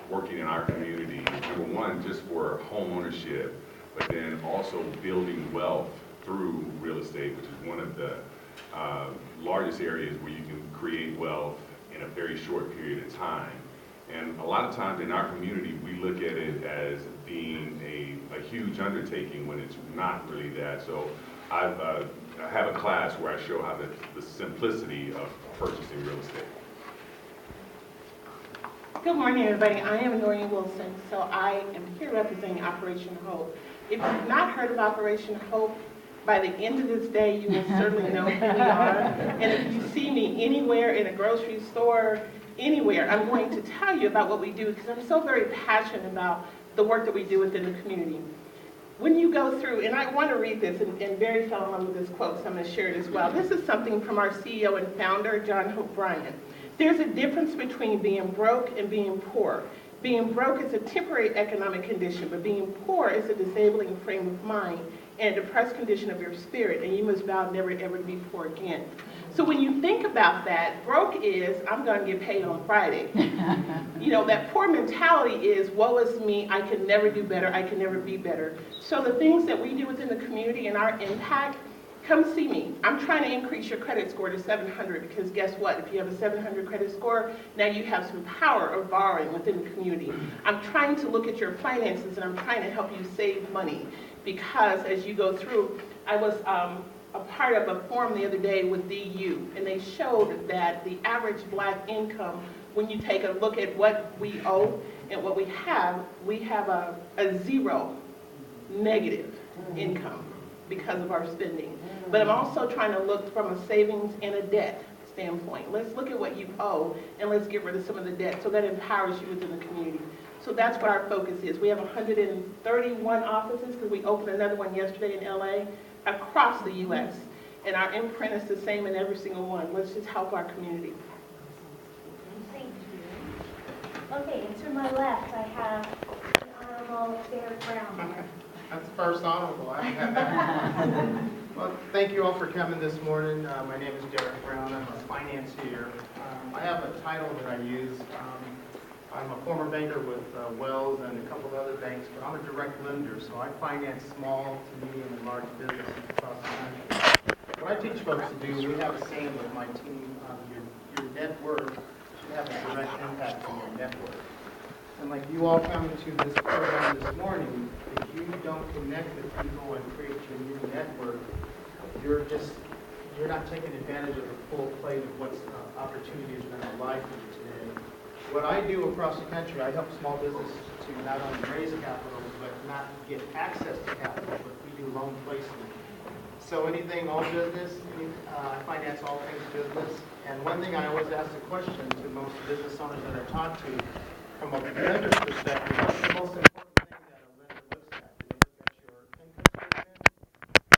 working in our community, number one, just for home ownership, but then also building wealth through real estate, which is one of the largest areas where you can create wealth in a very short period of time. And a lot of times in our community, we look at it as being a huge undertaking when it's not really that. So I have a class where I show how the simplicity of purchasing real estate. Good morning, everybody. I am Noreen Wilson, so I am here representing Operation Hope. If you've not heard of Operation Hope, by the end of this day, you will certainly know who we are. And if you see me anywhere in a grocery store, anywhere, I'm going to tell you about what we do because I'm so very passionate about the work that we do within the community. When you go through, and I want to read this, and Barry fell in love with this quote, so I'm going to share it as well. This is something from our CEO and founder, John Hope Bryant. There's a difference between being broke and being poor. Being broke is a temporary economic condition, but being poor is a disabling frame of mind and a depressed condition of your spirit, and you must vow never ever to be poor again. So when you think about that, broke is, I'm going to get paid on Friday. You know, that poor mentality is, woe is me, I can never do better, I can never be better. So the things that we do within the community and our impact, come see me. I'm trying to increase your credit score to 700 because guess what? If you have a 700 credit score, now you have some power of borrowing within the community. I'm trying to look at your finances and I'm trying to help you save money because as you go through, I was a part of a forum the other day with DU and they showed that the average black income, when you take a look at what we owe and what we have a zero negative income because of our spending. But I'm also trying to look from a savings and a debt standpoint. Let's look at what you owe and let's get rid of some of the debt so that empowers you within the community. So that's what our focus is. We have 131 offices because we opened another one yesterday in LA across the US. And our imprint is the same in every single one. Let's just help our community. Thank you. Okay, and to my left I have the Honorable Derek Brown. That's the first honorable. I haven't had that. Well, thank you all for coming this morning. My name is Derek Brown. I'm a financier. I have a title that I use. I'm a former banker with Wells and a couple of other banks, but I'm a direct lender, so I finance small to medium and large businesses across the country. What I teach folks to do, we have a saying with my team, your net worth should have a direct impact on your net worth. And like you all coming to this program this morning, if you don't connect with people and create your new network, you're not taking advantage of the full plate of what's opportunities in our life today. What I do across the country, I help small businesses to not only raise capital, but not get access to capital, but we do loan placement. So anything, all business, I finance all things business. And one thing I always ask the question to most business owners that I talk to, from a lender's perspective, what's the most important thing that a lender looks at? Do they look at your income statement,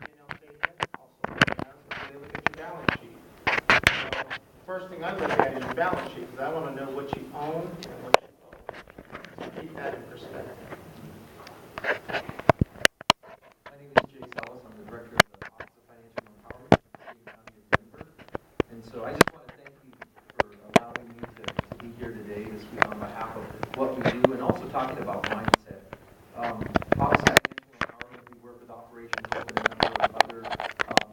P&L statement, also they look at your balance sheet. So first thing I look at is your balance sheet, because I want to know what you own and what you owe. So keep that in perspective. My name is Jay Salas. I'm the director of the Office of Financial Empowerment in the County of Denver. And so I just want to thank you for allowing me to be here today to speak on behalf of what we do and also talking about mindset. Office of Financial Empowerment, we work with Operation Hope and a number of other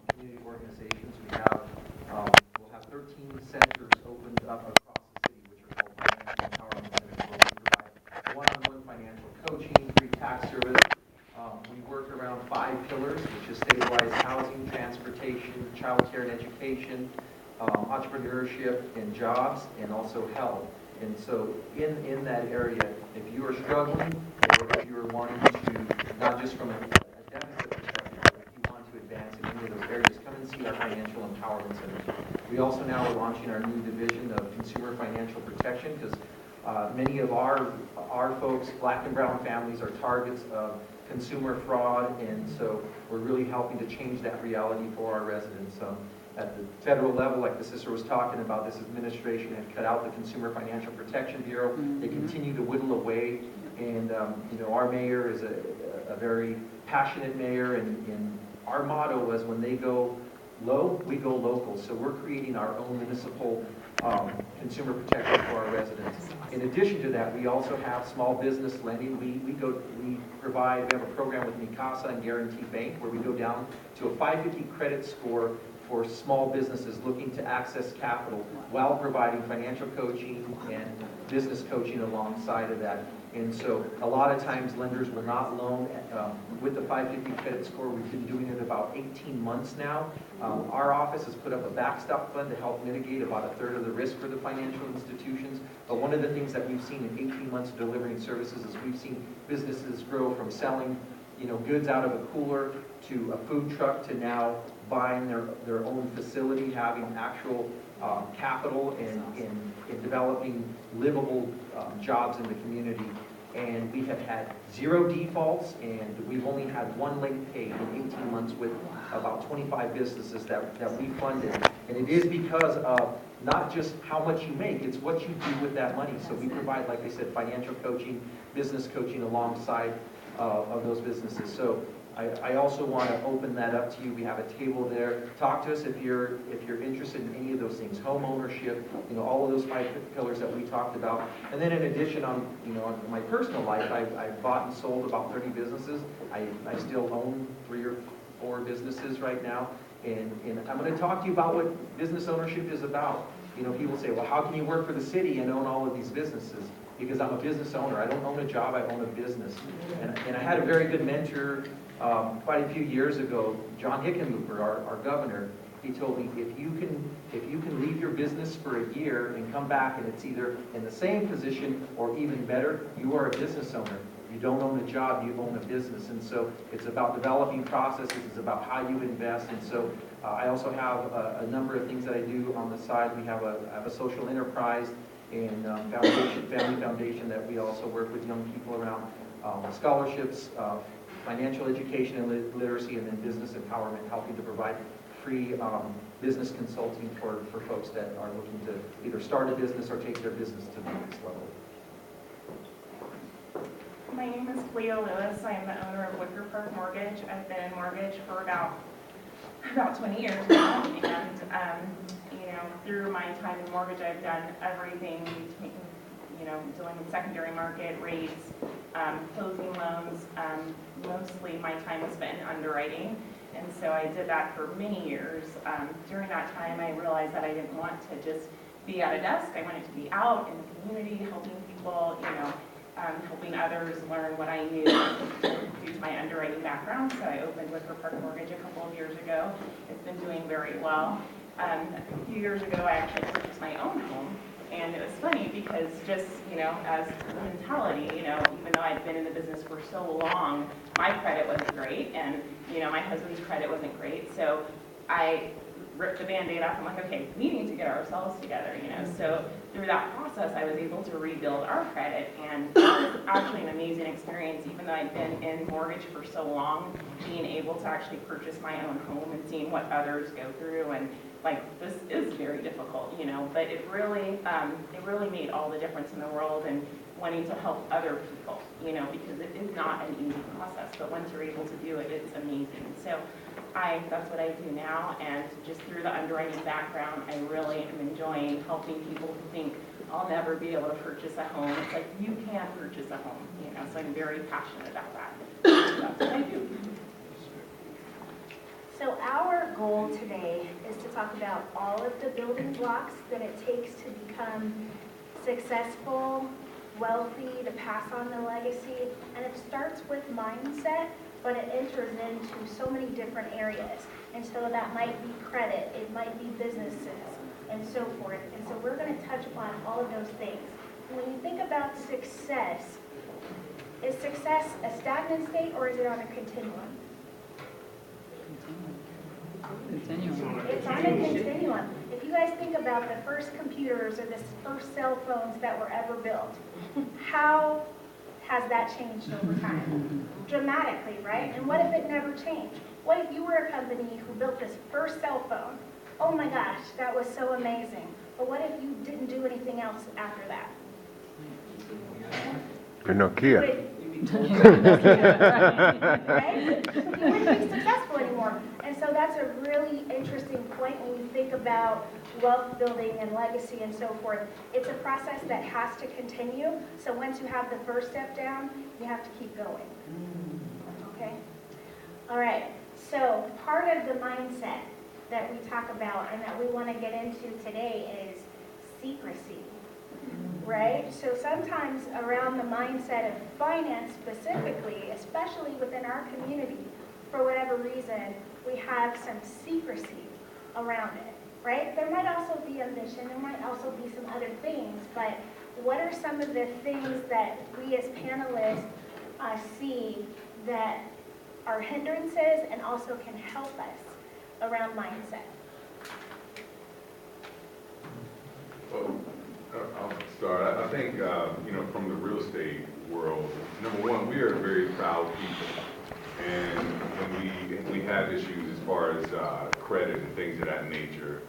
community organizations. We'll have 13 centers opened up across the city, which are called Financial Empowerment Centers, where we provide one-on-one financial coaching, free tax service. We work around 5 pillars, which is stabilized housing, transportation, child care and education, entrepreneurship and jobs, and also health. And so in that area, if you are struggling or if you are wanting to, not just from a deficit perspective, but if you want to advance in any of those areas, come and see our Financial Empowerment Centers. We also now are launching our new division of consumer financial protection because many of our folks, black and brown families, are targets of consumer fraud, and so we're really helping to change that reality for our residents. At the federal level, like the sister was talking about, this administration had cut out the Consumer Financial Protection Bureau. They continue to whittle away, and our mayor is a very passionate mayor, and our motto was when they go low, we go local. So we're creating our own municipal consumer protection for our residents. In addition to that, we also have small business lending. We have a program with Mikasa and Guarantee Bank where we go down to a 550 credit score for small businesses looking to access capital while providing financial coaching and business coaching alongside of that. And so a lot of times lenders will not loan with the 550 credit score. We've been doing it about 18 months now. Our office has put up a backstop fund to help mitigate about a third of the risk for the financial institutions. But one of the things that we've seen in 18 months of delivering services is we've seen businesses grow from selling goods out of a cooler to a food truck to now buying their own facility, having actual capital and developing livable jobs in the community. And we have had 0 defaults, and we've only had 1 late pay in 18 months with about 25 businesses that we funded. And it is because of not just how much you make, it's what you do with that money. So we provide, like I said, financial coaching, business coaching alongside of those businesses. So I also want to open that up to you. We have a table there. Talk to us if you're interested in any of those things. Home ownership, all of those 5 pillars that we talked about. And then in addition, on my personal life, I've bought and sold about 30 businesses. I still own 3 or 4 businesses right now. And I'm going to talk to you about what business ownership is about. People say, well, how can you work for the city and own all of these businesses? Because I'm a business owner. I don't own a job, I own a business. And I had a very good mentor quite a few years ago, John Hickenlooper, our governor. He told me, if you can leave your business for a year and come back and it's either in the same position or even better, you are a business owner. You don't own a job, you own a business. And so it's about developing processes, it's about how you invest. And so I also have a number of things that I do on the side. We have a social enterprise and family foundation that we also work with young people around scholarships, financial education and literacy, and then business empowerment, helping to provide free business consulting for folks that are looking to either start a business or take their business to the next level. My name is Cleo Lewis. I am the owner of Wicker Park Mortgage. I've been in mortgage for about 20 years now, and through my time in mortgage, I've done everything between, dealing with secondary market rates, closing loans. Mostly my time was spent in underwriting, and so I did that for many years. During that time, I realized that I didn't want to just be at a desk. I wanted to be out in the community, helping people, helping others learn what I knew due to my underwriting background. So I opened Wicker Park Mortgage a couple of years ago. It's been doing very well. A few years ago, I actually purchased my own home. And it was funny because just, as mentality, even though I'd been in the business for so long, my credit wasn't great, and, my husband's credit wasn't great. So I ripped the Band-Aid off. I'm like, okay, we need to get ourselves together, So through that process, I was able to rebuild our credit, and it was actually an amazing experience, even though I'd been in mortgage for so long, being able to actually purchase my own home and seeing what others go through. And this is very difficult, but it really made all the difference in the world, and wanting to help other people, because it is not an easy process, but once you're able to do it, it's amazing. So that's what I do now, and just through the underwriting background, I really am enjoying helping people who think I'll never be able to purchase a home. It's like, you can purchase a home, so I'm very passionate about that. That's what I do. So our goal today is to talk about all of the building blocks that it takes to become successful, wealthy, to pass on the legacy. And it starts with mindset, but it enters into so many different areas. And so that might be credit, it might be businesses, and so forth. And so we're going to touch upon all of those things. When you think about success, is success a stagnant state or is it on a continuum? It's on a continuum. If you guys think about the first computers or the first cell phones that were ever built, how has that changed over time? Dramatically, right? And what if it never changed? What if you were a company who built this first cell phone? Oh my gosh, that was so amazing. But what if you didn't do anything else after that? Nokia. Right? You wouldn't be successful anymore. And so that's a really interesting point when you think about wealth building and legacy and so forth. It's a process that has to continue. So once you have the first step down, you have to keep going. Okay? All right. So part of the mindset that we talk about and that we want to get into today is secrecy. Right? So sometimes around the mindset of finance specifically, especially within our community, for whatever reason, we have some secrecy around it, right? There might also be ambition, there might also be some other things, but what are some of the things that we as panelists see that are hindrances and also can help us around mindset? Well, I'll start. I think, from the real estate world, number one, we are very proud people. And when we have issues as far as credit and things of that nature,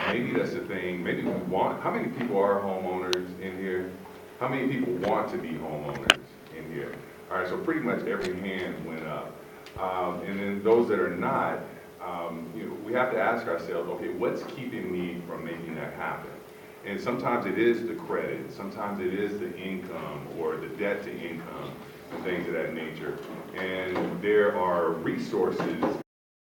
maybe that's the thing. Maybe we want, how many people are homeowners in here? How many people want to be homeowners in here? All right, so pretty much every hand went up. And then those that are not, we have to ask ourselves, okay, what's keeping me from making that happen? And sometimes it is the credit, sometimes it is the income or the debt to income and things of that nature. And there are resources